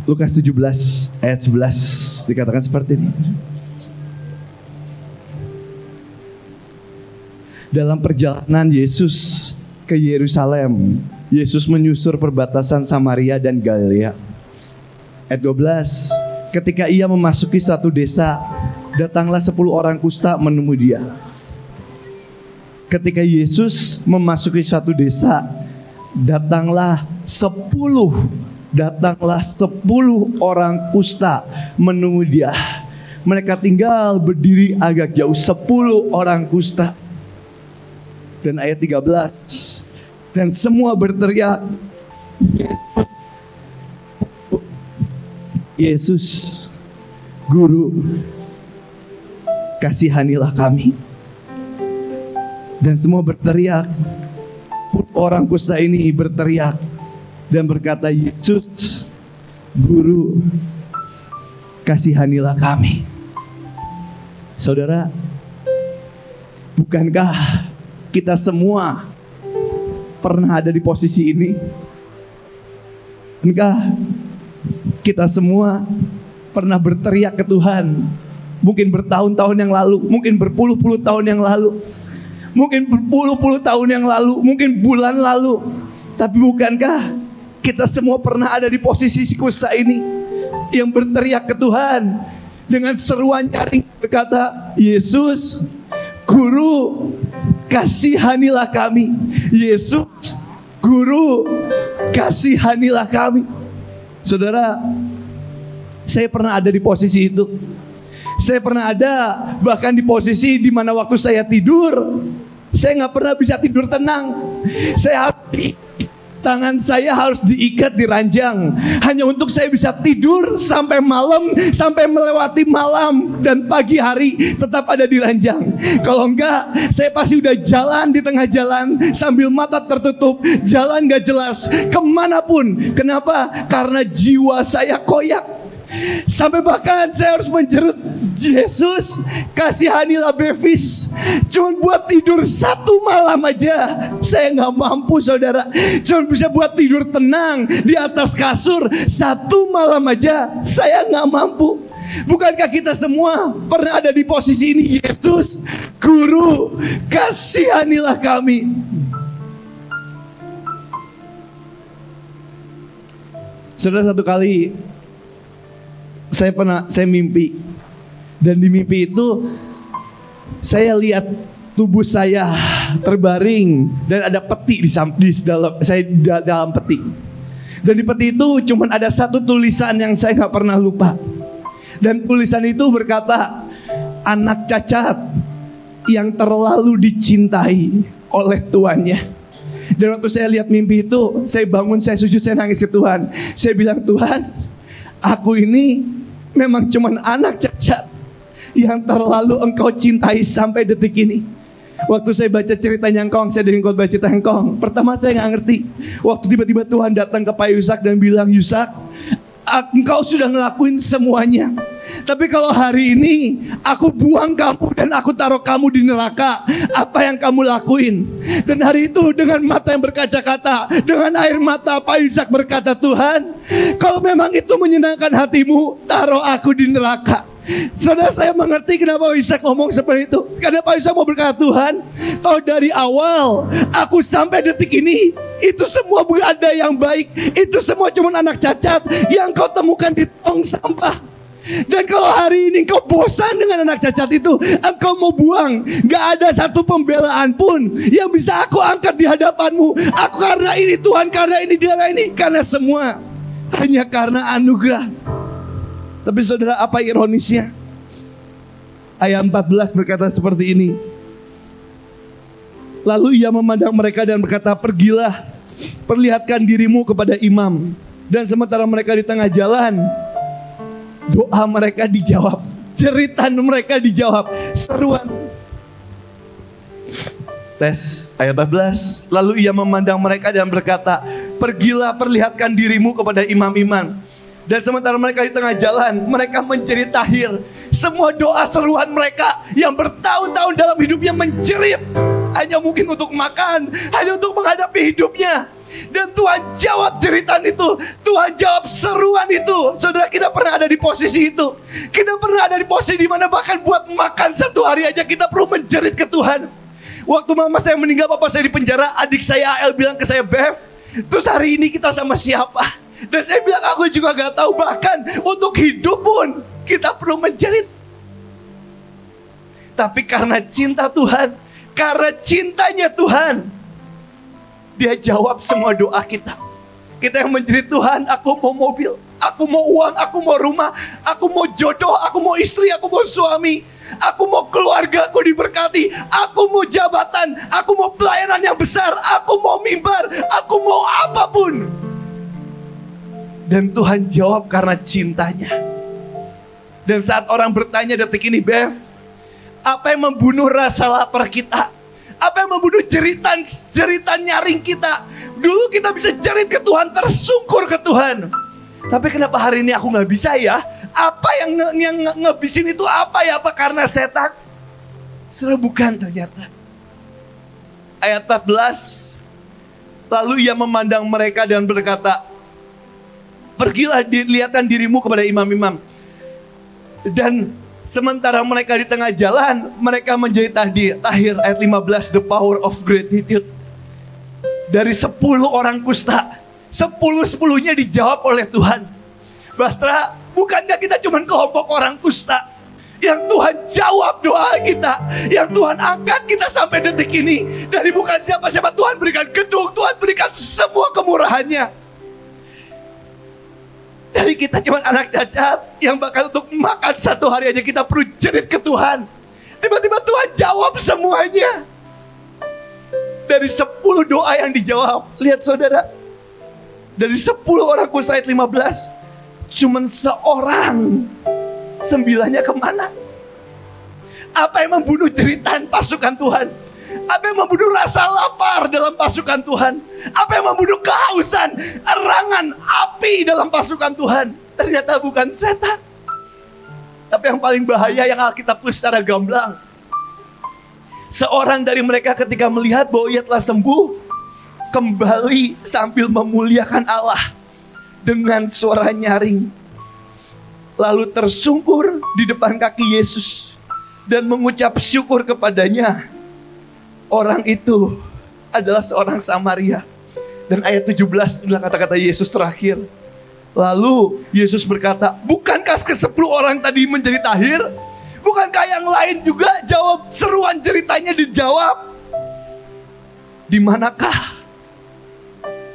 Lukas 17 ayat 11 dikatakan seperti ini. Dalam perjalanan Yesus ke Yerusalem, Yesus menyusur perbatasan Samaria dan Galilea. Ayat 12, ketika ia memasuki suatu desa, datanglah 10 orang kusta menemui dia. Ketika Yesus memasuki suatu desa, datanglah 10 orang kusta menemui dia. Mereka tinggal berdiri agak jauh, 10 orang kusta. Dan ayat 13, dan semua berteriak, Yesus, Guru, kasihanilah kami. Dan semua berteriak. Orang kusta ini berteriak dan berkata, Yesus, Guru, kasihanilah kami. Saudara, bukankah kita semua pernah ada di posisi ini? Bukankah kita semua pernah berteriak ke Tuhan? Mungkin bertahun-tahun yang lalu, mungkin berpuluh-puluh tahun yang lalu, mungkin berpuluh-puluh tahun yang lalu, mungkin bulan lalu. Tapi bukankah kita semua pernah ada di posisi si kusta ini yang berteriak ke Tuhan dengan seruan nyaring berkata, Yesus, Guru, kasihanilah kami. Yesus, Guru, kasihanilah kami. Saudara, saya pernah ada di posisi itu. Saya pernah ada bahkan di posisi di mana waktu saya tidur, saya nggak pernah bisa tidur tenang. Tangan saya harus diikat di ranjang hanya untuk saya bisa tidur sampai malam, sampai melewati malam dan pagi hari tetap ada di ranjang. Kalau enggak, saya pasti udah jalan di tengah jalan sambil mata tertutup, jalan gak jelas kemanapun. Kenapa? Karena jiwa saya koyak. Sampai bahkan saya harus menjerut, Yesus, kasihanilah Bevis. Cuman buat tidur 1 malam aja saya gak mampu, saudara. Cuman bisa buat tidur tenang di atas kasur 1 malam aja saya gak mampu. Bukankah kita semua pernah ada di posisi ini? Yesus, Guru, kasihanilah kami. Saudara, satu kali saya mimpi, dan di mimpi itu saya lihat tubuh saya terbaring dan ada peti dalam peti. Dan di peti itu cuma ada satu tulisan yang saya nggak pernah lupa. Dan tulisan itu berkata, anak cacat yang terlalu dicintai oleh tuannya. Dan waktu saya lihat mimpi itu, saya bangun, saya sujud, saya nangis ke Tuhan. Saya bilang, Tuhan, aku ini memang cuman anak cacat yang terlalu Engkau cintai sampai detik ini. Waktu saya baca ceritanya Engkong, saya dengar khotbah cerita Engkong, pertama saya gak ngerti. Waktu tiba-tiba Tuhan datang ke Pak Yusak dan bilang, Yusak, Engkau sudah ngelakuin semuanya. Tapi kalau hari ini aku buang kamu dan aku taruh kamu di neraka, apa yang kamu lakuin? Dan hari itu dengan mata yang berkaca-kaca, dengan air mata Pak Yusak berkata, Tuhan, kalau memang itu menyenangkan hatimu, taruh aku di neraka. Saudara, saya mengerti kenapa Pak Yusak ngomong seperti itu. Karena Pak Yusak mau berkata, Tuhan, tahu dari awal aku sampai detik ini, itu semua bukan ada yang baik. Itu semua cuma anak cacat yang kau temukan di tong sampah. Dan kalau hari ini kau bosan dengan anak cacat itu, engkau mau buang, gak ada satu pembelaan pun yang bisa aku angkat di hadapanmu. Aku karena ini Tuhan, karena ini, karena semua hanya karena anugerah. Tapi saudara, apa ironisnya? Ayat 14 berkata seperti ini. Lalu ia memandang mereka dan berkata, pergilah, perlihatkan dirimu kepada imam. Dan sementara mereka di tengah jalan, doa mereka dijawab, jeritan mereka dijawab, seruan. Tes ayat 14. Lalu ia memandang mereka dan berkata, pergilah, perlihatkan dirimu kepada imam-imam. Dan sementara mereka di tengah jalan, mereka menjerit tahir. Semua doa seruan mereka yang bertahun-tahun dalam hidupnya menjerit hanya mungkin untuk makan, hanya untuk menghadapi hidupnya. Dan Tuhan jawab jeritan itu, Tuhan jawab seruan itu. Saudara, kita pernah ada di posisi itu. Kita pernah ada di posisi di mana bahkan buat makan satu hari aja kita perlu menjerit ke Tuhan. Waktu mama saya meninggal, papa saya di penjara, adik saya AL bilang ke saya, Bev, terus hari ini kita sama siapa? Dan saya bilang, aku juga gak tahu. Bahkan untuk hidup pun kita perlu menjerit. Tapi karena cinta Tuhan, karena cintanya Tuhan, Dia jawab semua doa kita. Kita yang menjerit, Tuhan, aku mau mobil, aku mau uang, aku mau rumah, aku mau jodoh, aku mau istri, aku mau suami, aku mau keluarga aku diberkati, aku mau jabatan, aku mau pelayanan yang besar, aku mau mimbar, aku mau apapun. Dan Tuhan jawab karena cintanya. Dan saat orang bertanya detik ini, Bev, apa yang membunuh rasa lapar kita? Apa yang membunuh jeritan nyaring kita? Dulu kita bisa jerit ke Tuhan, tersungkur ke Tuhan. Tapi kenapa hari ini aku gak bisa ya? Apa yang ngebisin itu apa ya? Apa karena setan? Sebenarnya bukan ternyata. Ayat 14. Lalu ia memandang mereka dan berkata, pergilah, lihatkan dirimu kepada imam-imam. Dan sementara mereka di tengah jalan, mereka menjadi tahir. Ayat 15, the power of gratitude. Dari 10 orang kusta, 10-10-nya dijawab oleh Tuhan. Batra, bukankah kita cuma kelompok orang kusta yang Tuhan jawab doa kita, yang Tuhan angkat kita sampai detik ini. Dari bukan siapa-siapa, Tuhan berikan gedung, Tuhan berikan semua kemurahannya. Dari kita cuma anak cacat yang bakal untuk makan satu hari aja kita perlu jerit ke Tuhan. Tiba-tiba Tuhan jawab semuanya. Dari 10 doa yang dijawab. Lihat saudara, dari 10 orang kusta ayat 15, cuman seorang, 9-nya kemana? Apa yang membunuh jeritan pasukan Tuhan? Apa yang membunuh rasa lapar dalam pasukan Tuhan? Apa yang membunuh kehausan, erangan api dalam pasukan Tuhan? Ternyata bukan setan. Tapi yang paling bahaya yang Alkitab tulis secara gamblang, seorang dari mereka ketika melihat bahwa ia telah sembuh, kembali sambil memuliakan Allah dengan suara nyaring. Lalu tersungkur di depan kaki Yesus dan mengucap syukur kepadanya. Orang itu adalah seorang Samaria. Dan ayat 17 adalah kata-kata Yesus terakhir. Lalu Yesus berkata, bukankah ke-10 orang tadi menjadi tahir? Bukankah yang lain juga jawab, seruan ceritanya dijawab? Di manakah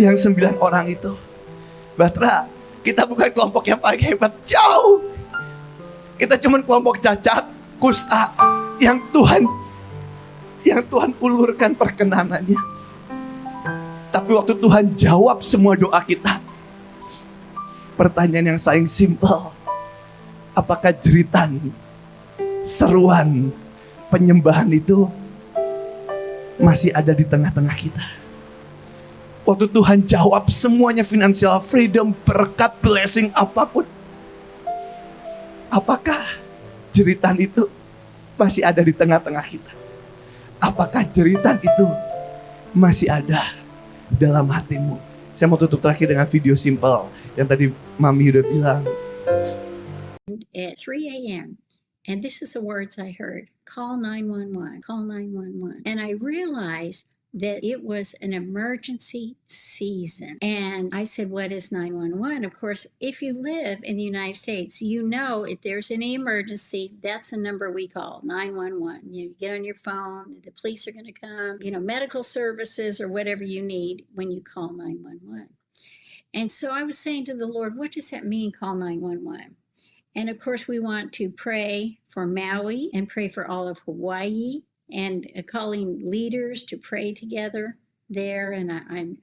yang 9 orang itu? Batra, kita bukan kelompok yang paling hebat, jauh. Kita cuma kelompok cacat, kusta, yang Tuhan ulurkan perkenanannya. Tapi waktu Tuhan jawab semua doa kita, pertanyaan yang paling simpel, apakah jeritan, seruan, penyembahan itu masih ada di tengah-tengah kita? Waktu Tuhan jawab semuanya, financial freedom, berkat, blessing, apapun, apakah jeritan itu masih ada di tengah-tengah kita? Apakah jeritan itu masih ada dalam hatimu? Saya mau tutup terakhir dengan video simpel yang tadi Mami udah bilang. At 3 a.m. And this is the words I heard. Call 911, call 911. And I realized that it was an emergency season. And I said, what is 911? Of course, if you live in the United States, you know if there's any emergency, that's the number we call, 911. You get on your phone, the police are going to come, medical services or whatever you need when you call 911. And so I was saying to the Lord, what does that mean, call 911? And of course, we want to pray for Maui and pray for all of Hawaii, and calling leaders to pray together there, and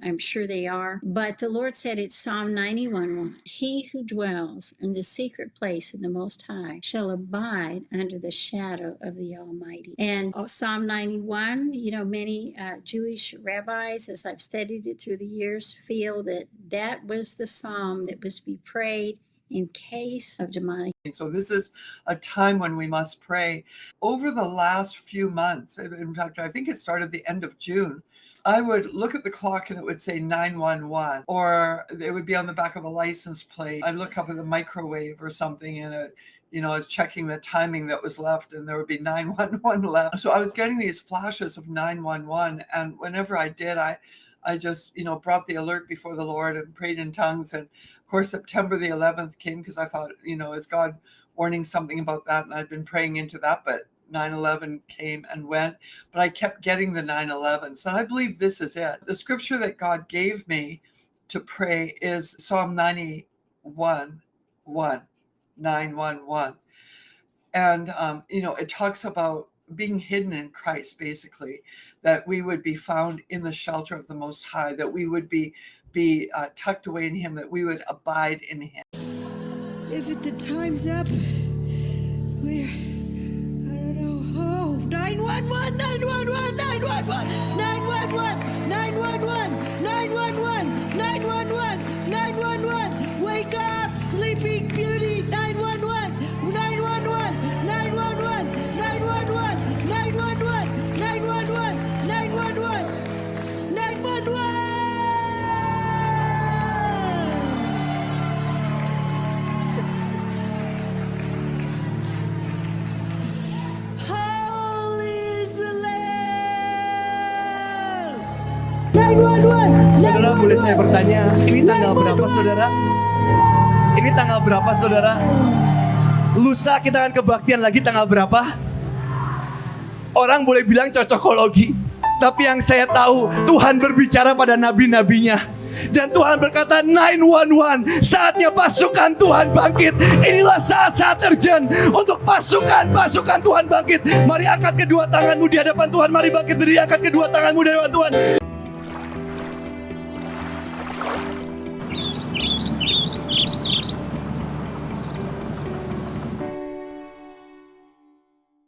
I'm sure they are. But the Lord said it's Psalm 91:1. He who dwells in the secret place of the Most High shall abide under the shadow of the Almighty. And Psalm 91, many Jewish rabbis, as I've studied it through the years, feel that that was the psalm that was to be prayed in case of demonic. So this is a time when we must pray. Over the last few months, in fact, I think it started the end of June, I would look at the clock and it would say 911, or it would be on the back of a license plate. I'd look up at the microwave or something and I was checking the timing that was left and there would be 911 left. So I was getting these flashes of 911, and whenever I did, I just, brought the alert before the Lord and prayed in tongues. And of course, September the 11th came because I thought, is God warning something about that? And I'd been praying into that, but 9/11 came and went, but I kept getting the 9/11. So I believe this is it. The scripture that God gave me to pray is Psalm 91:1, 911. And, it talks about being hidden in Christ, basically, that we would be found in the shelter of the Most High, that we would be tucked away in Him, that we would abide in Him. If the time's up, we're, I don't know, 911, 911, 911, 911, 911, 911, 911, 911, wake up, sleeping beauty, 911, 911, 911, 911, 911, 911, 911, 911. Saudara, boleh saya bertanya, ini tanggal berapa saudara? Ini tanggal berapa saudara? Lusa kita akan kebaktian lagi tanggal berapa? Orang boleh bilang cocokologi, tapi yang saya tahu Tuhan berbicara pada nabi-nabinya. Dan Tuhan berkata 911, saatnya pasukan Tuhan bangkit. Inilah saat-saat urgent untuk pasukan Tuhan bangkit. Mari angkat kedua tanganmu di hadapan Tuhan. Mari bangkit berdiri, angkat kedua tanganmu di hadapan Tuhan.